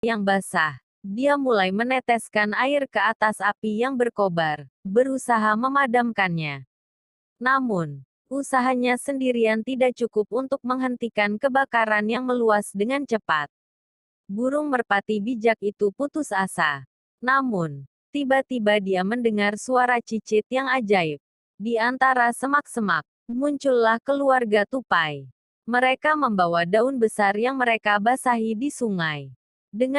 yang basah. Dia mulai meneteskan air ke atas api yang berkobar, berusaha memadamkannya. Namun, usahanya sendirian tidak cukup untuk menghentikan kebakaran yang meluas dengan cepat. Burung merpati bijak itu putus asa. Namun, tiba-tiba dia mendengar suara cicit yang ajaib. Di antara semak-semak, muncullah keluarga tupai. Mereka membawa daun besar yang mereka basahi di sungai. Dengan